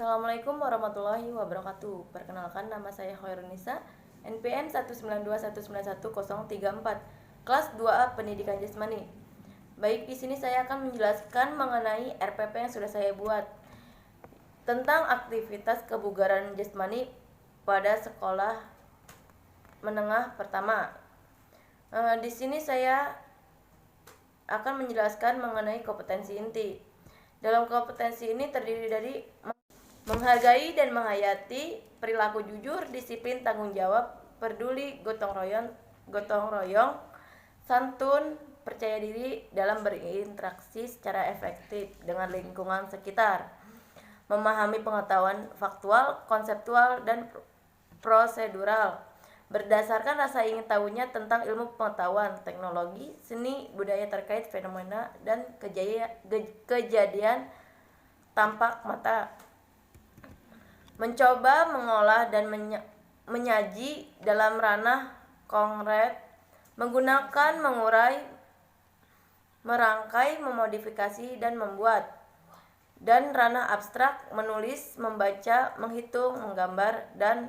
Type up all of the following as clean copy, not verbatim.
Assalamualaikum warahmatullahi wabarakatuh. Perkenalkan, nama saya Khairunisa, NPM 192191034, kelas 2A Pendidikan Jasmani. Baik, di sini saya akan menjelaskan mengenai RPP yang sudah saya buat tentang aktivitas kebugaran jasmani pada sekolah menengah pertama. Di sini saya akan menjelaskan mengenai kompetensi inti. Dalam kompetensi ini terdiri dari menghargai dan menghayati, perilaku jujur, disiplin, tanggung jawab, peduli, gotong royong, santun, percaya diri dalam berinteraksi secara efektif dengan lingkungan sekitar, memahami pengetahuan faktual, konseptual, dan prosedural berdasarkan rasa ingin tahunya tentang ilmu pengetahuan, teknologi, seni, budaya terkait fenomena dan kejadian tampak mata, mencoba mengolah dan menyaji dalam ranah konkret, menggunakan, mengurai, merangkai, memodifikasi, dan membuat, dan ranah abstrak, menulis, membaca, menghitung, menggambar, dan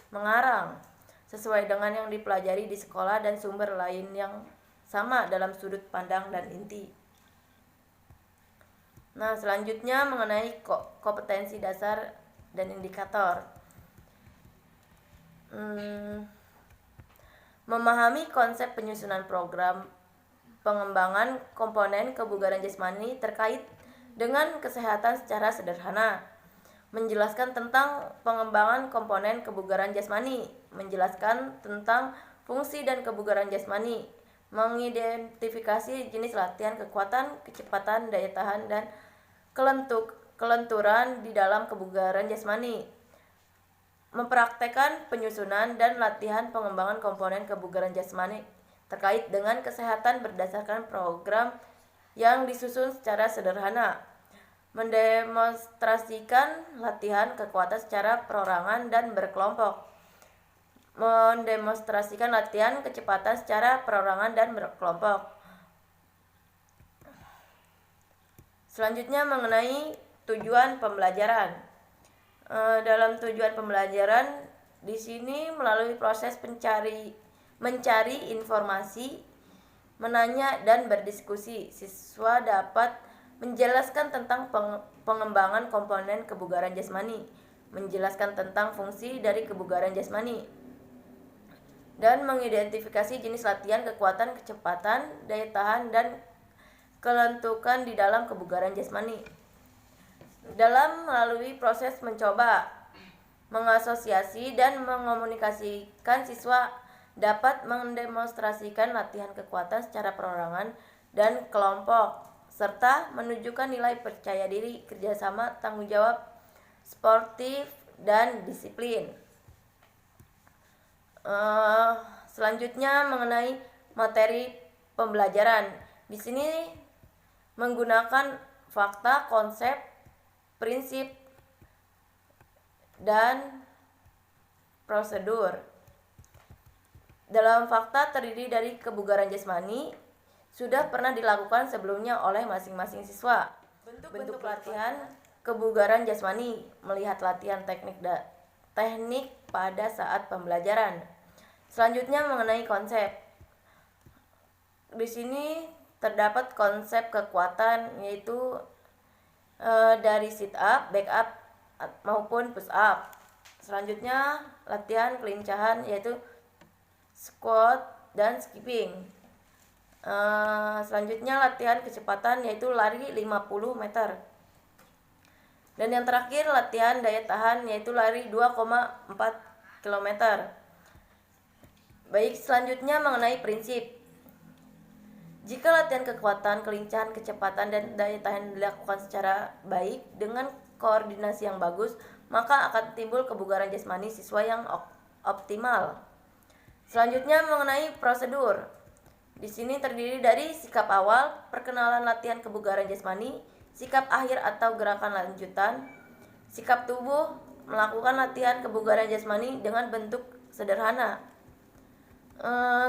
mengarang sesuai dengan yang dipelajari di sekolah dan sumber lain yang sama dalam sudut pandang dan inti. Nah, selanjutnya mengenai kompetensi dasar dan indikator. Memahami konsep penyusunan program pengembangan komponen kebugaran jasmani terkait dengan kesehatan secara sederhana, menjelaskan tentang pengembangan komponen kebugaran jasmani, menjelaskan tentang fungsi dan kebugaran jasmani, mengidentifikasi jenis latihan kekuatan, kecepatan, daya tahan, dan kelenturan di dalam kebugaran jasmani, mempraktekkan penyusunan dan latihan pengembangan komponen kebugaran jasmani terkait dengan kesehatan berdasarkan program yang disusun secara sederhana, mendemonstrasikan latihan kekuatan secara perorangan dan berkelompok, mendemonstrasikan latihan kecepatan secara perorangan dan berkelompok. Selanjutnya mengenai tujuan pembelajaran. Dalam tujuan pembelajaran di sini melalui proses mencari informasi, menanya dan berdiskusi, siswa dapat menjelaskan tentang pengembangan komponen kebugaran jasmani, menjelaskan tentang fungsi dari kebugaran jasmani, dan mengidentifikasi jenis latihan kekuatan, kecepatan, daya tahan, dan kelentukan di dalam kebugaran jasmani. Dalam melalui proses mencoba, mengasosiasi, dan mengomunikasikan, siswa dapat mendemonstrasikan latihan kekuatan secara perorangan dan kelompok, serta menunjukkan nilai percaya diri, kerjasama, tanggung jawab, sportif, dan disiplin. Selanjutnya mengenai materi pembelajaran. Di sini menggunakan fakta, konsep, prinsip, dan prosedur. Dalam fakta terdiri dari kebugaran jasmani sudah pernah dilakukan sebelumnya oleh masing-masing siswa. Bentuk latihan kebugaran jasmani, melihat latihan teknik pada saat pembelajaran. Selanjutnya mengenai konsep. Di sini terdapat konsep kekuatan, yaitu dari sit up, back up, maupun push up. Selanjutnya latihan kelincahan, yaitu squat dan skipping. Selanjutnya latihan kecepatan, yaitu lari 50 meter. Dan yang terakhir latihan daya tahan, yaitu lari 2,4 km. Baik, selanjutnya mengenai prinsip. Jika latihan kekuatan, kelincahan, kecepatan, dan daya tahan dilakukan secara baik dengan koordinasi yang bagus, maka akan timbul kebugaran jasmani siswa yang optimal. Selanjutnya mengenai prosedur. Di sini terdiri dari sikap awal, perkenalan latihan kebugaran jasmani, sikap akhir atau gerakan lanjutan, sikap tubuh, melakukan latihan kebugaran jasmani dengan bentuk sederhana.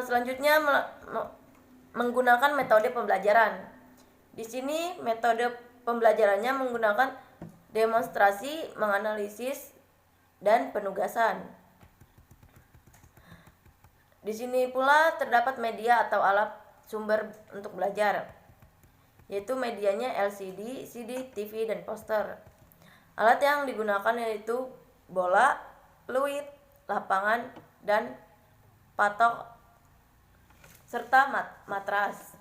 Selanjutnya menggunakan metode pembelajaran. Di sini metode pembelajarannya menggunakan demonstrasi, menganalisis, dan penugasan. Di sini pula terdapat media atau alat sumber untuk belajar, yaitu medianya LCD, CD, TV, dan poster. Alat yang digunakan yaitu bola, fluid, lapangan, dan patok, serta matras.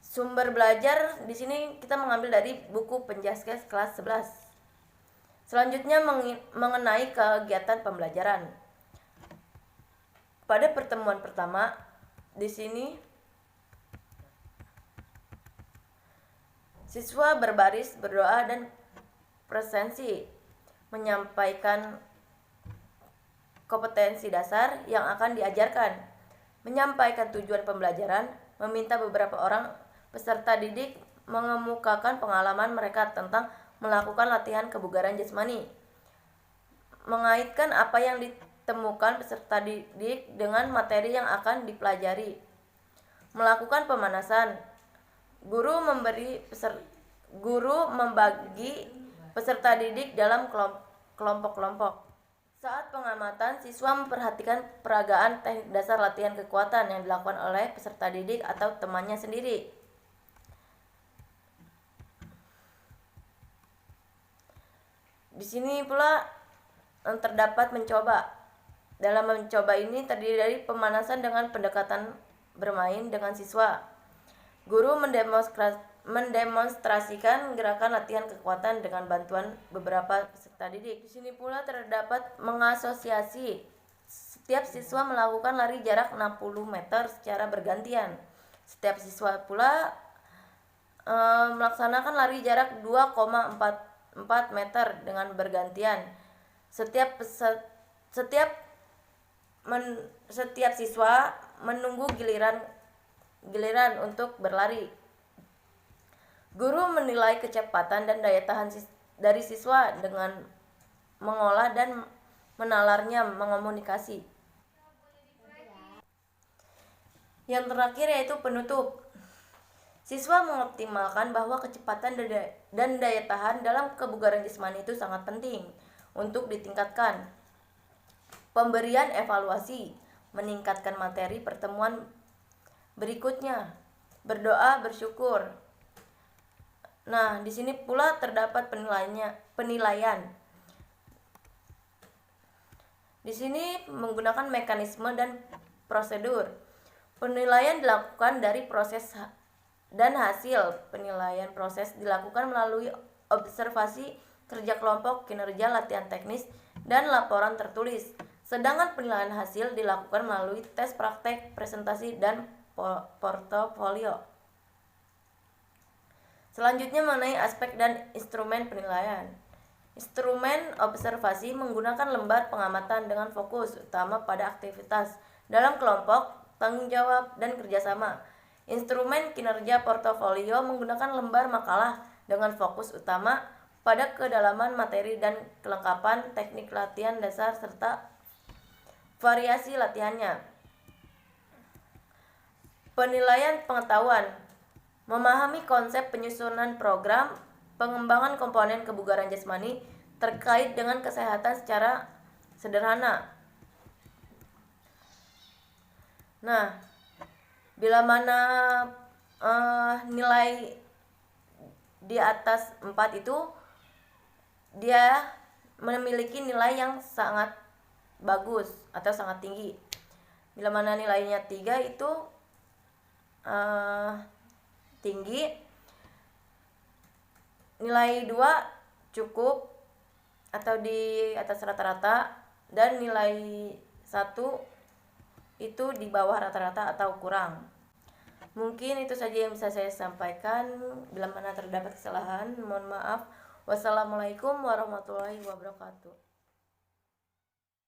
Sumber belajar di sini kita mengambil dari buku Penjaskes kelas 11. Selanjutnya mengenai kegiatan pembelajaran. Pada pertemuan pertama di sini siswa berbaris berdoa dan presensi, menyampaikan kompetensi dasar yang akan diajarkan, menyampaikan tujuan pembelajaran, meminta beberapa orang peserta didik mengemukakan pengalaman mereka tentang melakukan latihan kebugaran jasmani, mengaitkan apa yang ditemukan peserta didik dengan materi yang akan dipelajari, melakukan pemanasan. Guru membagi peserta didik dalam kelompok-kelompok. Saat pengamatan, siswa memperhatikan peragaan teknik dasar latihan kekuatan yang dilakukan oleh peserta didik atau temannya sendiri. Di sini pula terdapat mencoba. Dalam mencoba ini terdiri dari pemanasan dengan pendekatan bermain dengan siswa. Guru mendemonstrasikan gerakan latihan kekuatan dengan bantuan beberapa peserta didik. Di sini pula terdapat mengasosiasi. Setiap siswa melakukan lari jarak 60 meter secara bergantian. Setiap siswa pula melaksanakan lari jarak 2,4 meter dengan bergantian. Setiap siswa menunggu giliran untuk berlari. Guru menilai kecepatan dan daya tahan dari siswa dengan mengolah dan menalarnya mengomunikasi. Yang terakhir yaitu penutup. Siswa mengoptimalkan bahwa kecepatan dan daya tahan dalam kebugaran jasmani itu sangat penting untuk ditingkatkan. Pemberian evaluasi, meningkatkan materi pertemuan berikutnya, berdoa, bersyukur. Nah, di sini pula terdapat penilaian. Di sini menggunakan mekanisme dan prosedur. Penilaian dilakukan dari proses dan hasil penilaian proses dilakukan melalui observasi, kerja kelompok, kinerja, latihan teknis, dan laporan tertulis. Sedangkan penilaian hasil dilakukan melalui tes praktek, presentasi, dan portofolio. Selanjutnya mengenai aspek dan instrumen penilaian. Instrumen observasi menggunakan lembar pengamatan dengan fokus utama pada aktivitas dalam kelompok, tanggung jawab, dan kerjasama. Instrumen kinerja portofolio menggunakan lembar makalah dengan fokus utama pada kedalaman materi dan kelengkapan teknik latihan dasar serta variasi latihannya. Penilaian pengetahuan, memahami konsep penyusunan program pengembangan komponen kebugaran jasmani terkait dengan kesehatan secara sederhana. Nah, bila mana nilai di atas 4 itu dia memiliki nilai yang sangat bagus atau sangat tinggi. Bila mana nilainya 3 itu tinggi, nilai 2 cukup atau di atas rata-rata, dan nilai 1 itu di bawah rata-rata atau kurang. Mungkin itu saja yang bisa saya sampaikan. Bila mana terdapat kesalahan, mohon maaf. Wassalamualaikum warahmatullahi wabarakatuh.